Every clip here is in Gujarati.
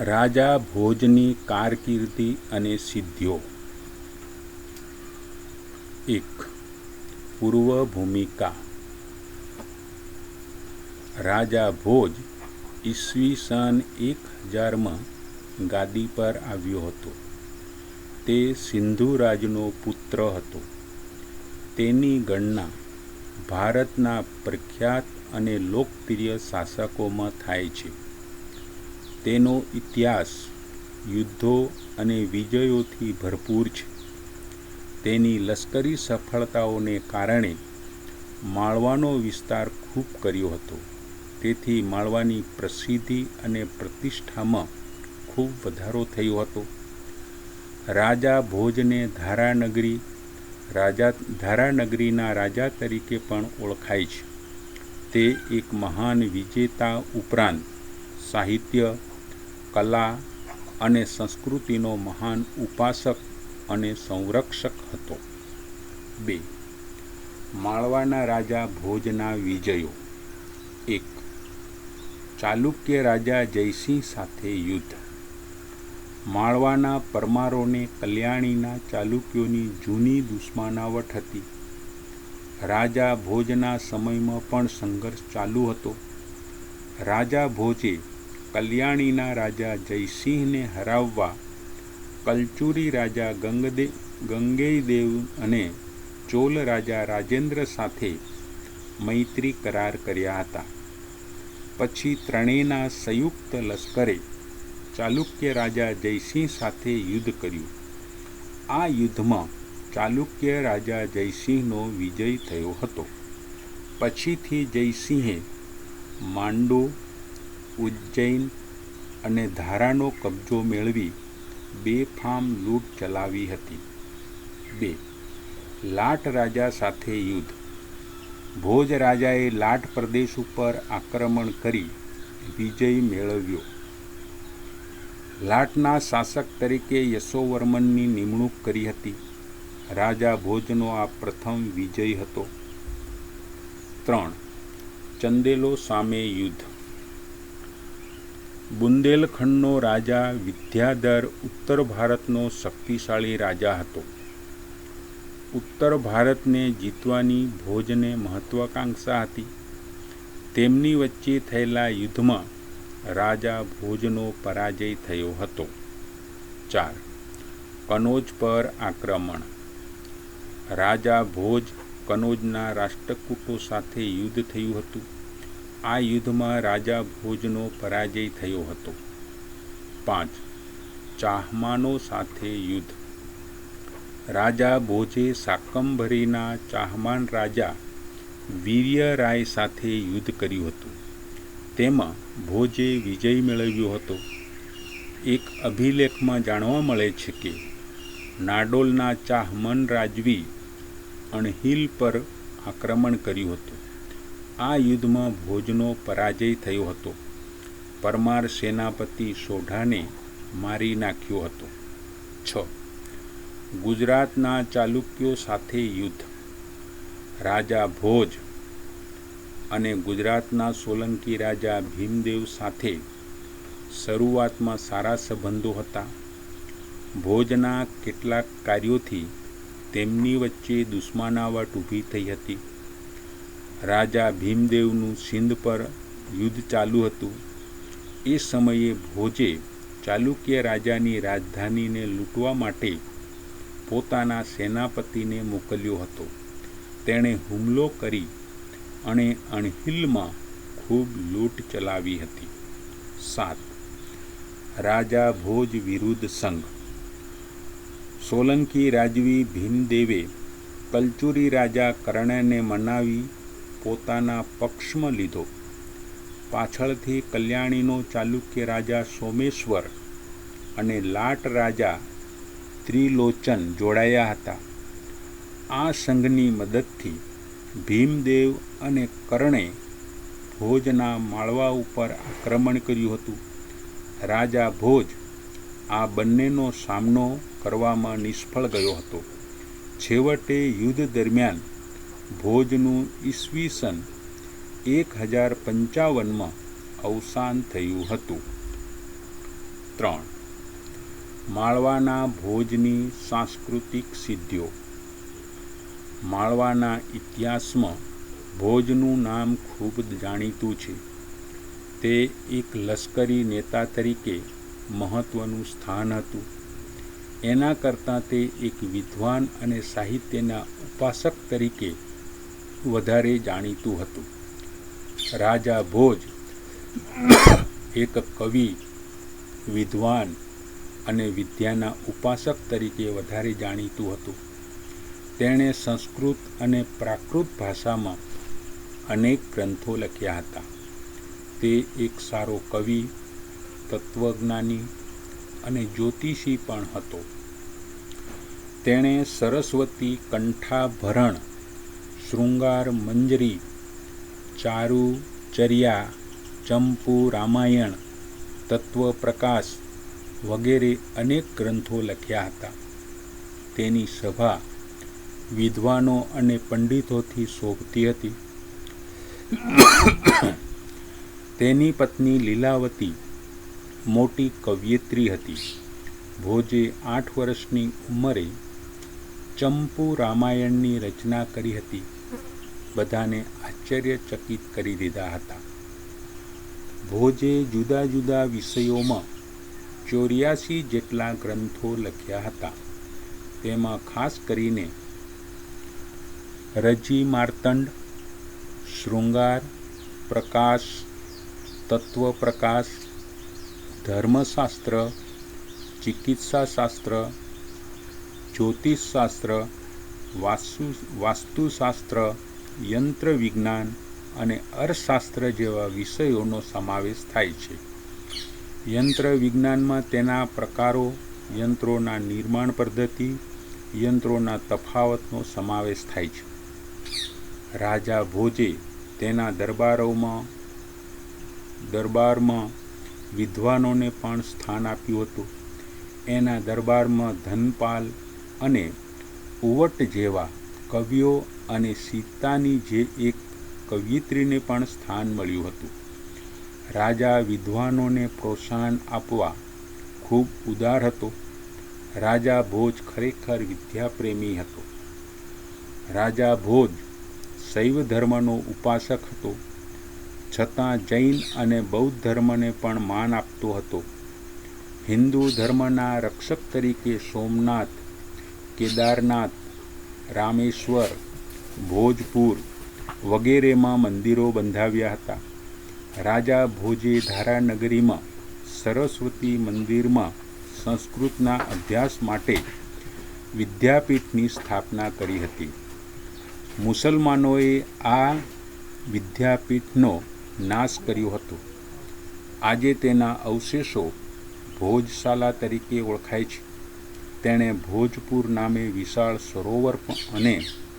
રાજા ભોજની કારકિર્દી અને સિદ્ધિઓ. 1. પૂર્વ ભૂમિકા. રાજા ભોજ ઈસવીસન 1000માં ગાદી પર આવ્યો હતો. તે સિંધુ રાજનો પુત્ર હતો. તેની ગણના ભારતના પ્રખ્યાત અને લોકપ્રિય શાસકોમાં થાય છે. તેનો ઇતિહાસ યુદ્ધો અને વિજયોથી ભરપૂર છે. તેની લશ્કરી સફળતાઓને કારણે માળવાનો વિસ્તાર ખૂબ કર્યો હતો. તેથી માળવાની પ્રસિદ્ધિ અને પ્રતિષ્ઠામાં ખૂબ વધારો થયો હતો. રાજા ભોજને ધારાનગરીના રાજા તરીકે પણ ઓળખાય છે. તે એક મહાન વિજેતા ઉપરાંત સાહિત્ય, કલા અને સંસ્કૃતિનો મહાન ઉપાસક અને સંરક્ષક હતો. 2. માળવાના રાજા ભોજના વિજયો. 1. ચાલુક્ય રાજા જયસિંહ સાથે યુદ્ધ. માળવાના પરમારોને કલ્યાણીના ચાલુક્યોની જૂની દુશ્મનાવટ હતી. રાજા ભોજના સમયમાં પણ સંઘર્ષ ચાલુ હતો. રાજા ભોજે કલ્યાણીના રાજા જયસિંહને હરાવવા કલચુરી રાજા ગંગેયદેવ અને ચોલ રાજા રાજેન્દ્ર સાથે મૈત્રી કરાર કર્યા હતા. પછી ત્રણેયના સંયુક્ત લશ્કરે ચાલુક્ય રાજા જયસિંહ સાથે યુદ્ધ કર્યું. આ યુદ્ધમાં ચાલુક્ય રાજા જયસિંહનો વિજય થયો હતો. પછીથી જયસિંહે માંડો, ઉજ્જૈન અને ધારાનો કબજો મેળવી બેફામ લૂંટ ચલાવી હતી. 2. લાટ રાજા સાથે યુદ્ધ. ભોજ રાજાએ લાટ પ્રદેશ ઉપર આક્રમણ કરી વિજય મેળવ્યો. લાટના શાસક તરીકે યશોવર્મનની નિમણૂક કરી હતી. રાજા ભોજનો આ પ્રથમ વિજય હતો. 3. ચંદેલો સામે યુદ્ધ. બુંદેલખંડનો રાજા વિદ્યાધર ઉત્તર ભારતનો શક્તિશાળી રાજા હતો. ઉત્તર ભારતને જીતવાની ભોજને મહત્વાકાંક્ષા હતી. તેમની વચ્ચે થયેલા યુદ્ધમાં રાજા ભોજનો પરાજય થયો હતો. 4. કનોજ પર આક્રમણ. રાજા ભોજ કનોજના રાષ્ટ્રકૂટો સાથે યુદ્ધ થયું હતું. આ યુદ્ધમાં રાજા ભોજનો પરાજય થયો હતો. 5. ચાહમાનો સાથે યુદ્ધ. રાજા ભોજે શાકંભરીના ચાહમાન રાજા વીર્યરાય સાથે યુદ્ધ કર્યું હતું. તેમાં ભોજે વિજય મેળવ્યો હતો. એક અભિલેખમાં જાણવા મળે છે કે નાડોલના ચાહમાન રાજવી અણહિલ પર આક્રમણ કર્યું હતું. આ યુદ્ધમાં ભોજનો પરાજય થયો હતો. પરમાર સેનાપતિ સોઢાને મારી નાખ્યો હતો. 6. ગુજરાતના ચાલુક્યો સાથે યુદ્ધ. રાજા ભોજ અને ગુજરાતના સોલંકી રાજા ભીમદેવ સાથે શરૂઆતમાં સારા સંબંધો હતા. ભોજના કેટલાક કાર્યોથી તેમની વચ્ચે દુશ્મનાવટ ઊભી થઈ હતી. રાજા ભીમદેવનું સિંધ પર યુદ્ધ ચાલુ હતું. એ સમયે ભોજે ચાલુક્ય રાજાની રાજધાનીને લૂંટવા માટે પોતાના સેનાપતિને મોકલ્યો હતો. તેણે હુમલો કરી અને અણહિલમાં ખૂબ લૂંટ ચલાવી હતી. 7. રાજા ભોજ વિરુદ્ધ સંઘ. સોલંકી રાજવી ભીમદેવે કલચુરી રાજા કર્ણને મનાવી પોતાના પક્ષમાં લીધો. પાછળથી કલ્યાણીનો ચાલુક્ય રાજા સોમેશ્વર અને લાટ રાજા ત્રિલોચન જોડાયા હતા. આ સંઘની મદદથી ભીમદેવ અને કર્ણે ભોજના માળવા ઉપર આક્રમણ કર્યું હતું. રાજા ભોજ આ બંનેનો સામનો કરવામાં નિષ્ફળ ગયો હતો. છેવટે યુદ્ધ દરમિયાન ભોજનું ઈસવીસન 1055માં અવસાન થયું હતું. 3. માળવાના ભોજની સાંસ્કૃતિક સિદ્ધિઓ. માળવાના ઇતિહાસમાં ભોજનું નામ ખૂબ જાણીતું છે. તે એક લશ્કરી નેતા તરીકે મહત્ત્વનું સ્થાન હતું. એના કરતાં તે એક વિદ્વાન અને સાહિત્યના ઉપાસક તરીકે વધારે જાણીતું હતું. રાજા ભોજ એક કવિ, વિદ્વાન અને વિદ્યાના ઉપાસક તરીકે વધારે જાણીતું હતું. તેણે સંસ્કૃત અને પ્રાકૃત ભાષામાં અનેક ગ્રંથો લખ્યા હતા. તે એક સારો કવિ, તત્વજ્ઞાની અને જ્યોતિષી પણ હતો. તેણે સરસ્વતી કંઠાભરણ, શૃંગાર મંજરી, ચારુ ચર્યા, ચંપુ રામાયણ, તત્વપ્રકાશ વગેરે અનેક ગ્રંથો લખ્યા હતા. તેની સભા વિદ્વાનો અને પંડિતોથી શોભતી હતી. તેની પત્ની લીલાવતી મોટી કવયિત્રી હતી. ભોજે 8 વર્ષની ઉંમરે ચંપુ રામાયણની રચના કરી હતી. બધાને આશ્ચર્યચકિત કરી દીધા હતા. ભોજે જુદા જુદા વિષયોમાં 84 જેટલા ગ્રંથો લખ્યા હતા. તેમાં ખાસ કરીને રજી માર્તંડ, શૃંગાર, પ્રકાશ, તત્વપ્રકાશ, ધર્મશાસ્ત્ર, ચિકિત્સાશાસ્ત્ર, જ્યોતિષશાસ્ત્ર, વાસ્તુશાસ્ત્ર, યંત્ર વિજ્ઞાન અને અર્થશાસ્ત્ર જેવા વિષયોનો સમાવેશ થાય છે. યંત્ર વિજ્ઞાનમાં તેના પ્રકારો, યંત્રોના નિર્માણ પદ્ધતિ, યંત્રોના તફાવતનો સમાવેશ થાય છે. રાજા ભોજે તેના દરબારમાં વિદ્વાનોને પણ સ્થાન આપ્યું હતું. એના દરબારમાં ધનપાલ અને ઉવટ જેવા કવિઓ અને સીતાની જે એક કવયિત્રીને પણ સ્થાન મળ્યું હતું. રાજા વિદ્વાનોને પ્રોત્સાહન આપવા ખૂબ ઉદાર હતો. રાજા ભોજ ખરેખર વિદ્યાપ્રેમી હતો. રાજા ભોજ શૈવ ધર્મનો ઉપાસક હતો, છતાં જૈન અને બૌદ્ધ ધર્મને પણ માન આપતો હતો. હિન્દુ ધર્મના રક્ષક તરીકે સોમનાથ, કેદારનાથ, રામેશ્વર, ભોજપુર વગેરેમાં મંદિરો બંધાવ્યા હતા. રાજા ભોજે ધારાનગરીમાં સરસ્વતી મંદિરમાં સંસ્કૃતના અભ્યાસ માટે વિદ્યાપીઠની સ્થાપના કરી હતી. મુસલમાનોએ આ વિદ્યાપીઠનો નાશ કર્યો હતો. આજે તેના અવશેષો ભોજશાલા તરીકે ઓળખાય છે. તેણે ભોજપુર નામે વિશાળ સરોવર અને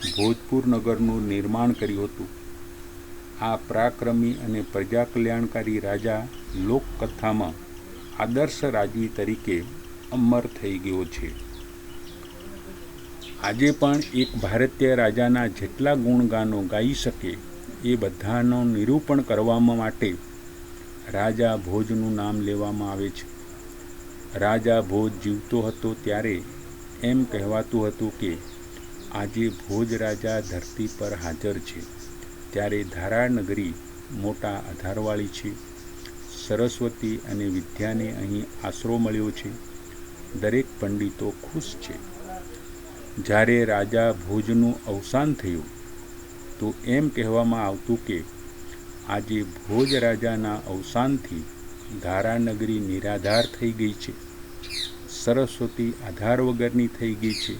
ભોજપુર નગરનું નિર્માણ કર્યું હતું. આ પરાક્રમી અને પ્રજાકલ્યાણકારી રાજા લોકકથામાં આદર્શ રાજવી તરીકે અમર થઈ ગયો છે. આજે પણ એક ભારતીય રાજાના જેટલા ગુણગાનો ગાઈ શકે એ બધાનું નિરૂપણ કરવા માટે રાજા ભોજનું નામ લેવામાં આવે છે. રાજા ભોજ જીવતો હતો ત્યારે એમ કહેવાતું હતું કે આજે ભોજ રાજા ધરતી પર હાજર છે, ત્યારે ધારાનગરી મોટા આધારવાળી છે. સરસ્વતી અને વિદ્યાને અહીં આશરો મળ્યો છે. દરેક પંડિતો ખુશ છે. જ્યારે રાજા ભોજનું અવસાન થયું તો એમ કહેવામાં આવતું કે આજે ભોજ રાજાના અવસાનથી ધારાનગરી નિરાધાર થઈ ગઈ છે. સરસ્વતી આધાર વગરની થઈ ગઈ છે.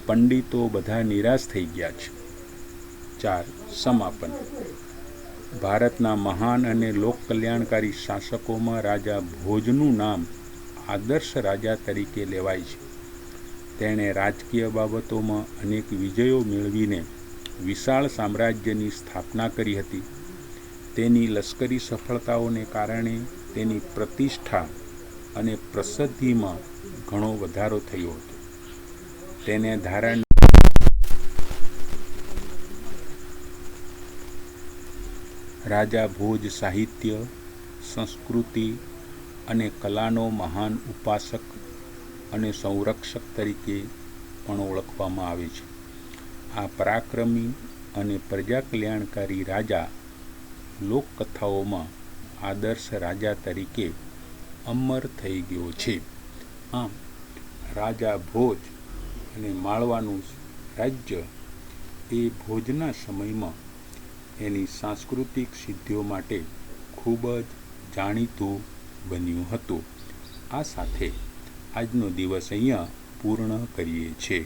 પંડિતો બધા નિરાશ થઈ ગયા છે. 4. સમાપન. ભારતના મહાન અને લોકકલ્યાણકારી શાસકોમાં રાજા ભોજનું નામ આદર્શ રાજા તરીકે લેવાય છે. તેણે રાજકીય બાબતોમાં અનેક વિજયો મેળવીને વિશાળ સામ્રાજ્યની સ્થાપના કરી હતી. તેની લશ્કરી સફળતાઓને કારણે તેની પ્રતિષ્ઠા અને પ્રસિદ્ધિમાં ઘણો વધારો થયો હતો. તેને રાજા ભોજ સાહિત્ય, સંસ્કૃતિ અને કલાનો મહાન ઉપાસક અને સંરક્ષક તરીકે પણ ઓળખવામાં આવે છે. આ પરાક્રમી અને પ્રજા કલ્યાણકારી રાજા લોકકથાઓમાં આદર્શ રાજા તરીકે અમર થઈ ગયો છે. આમ રાજા ભોજ અને માળવાનું રાજ્ય એ ભોજના સમયમાં એની સાંસ્કૃતિક સિદ્ધિઓ માટે ખૂબ જ જાણીતું બન્યું હતું. આ સાથે આજનો દિવસ અહીંયા પૂર્ણ કરીએ છીએ.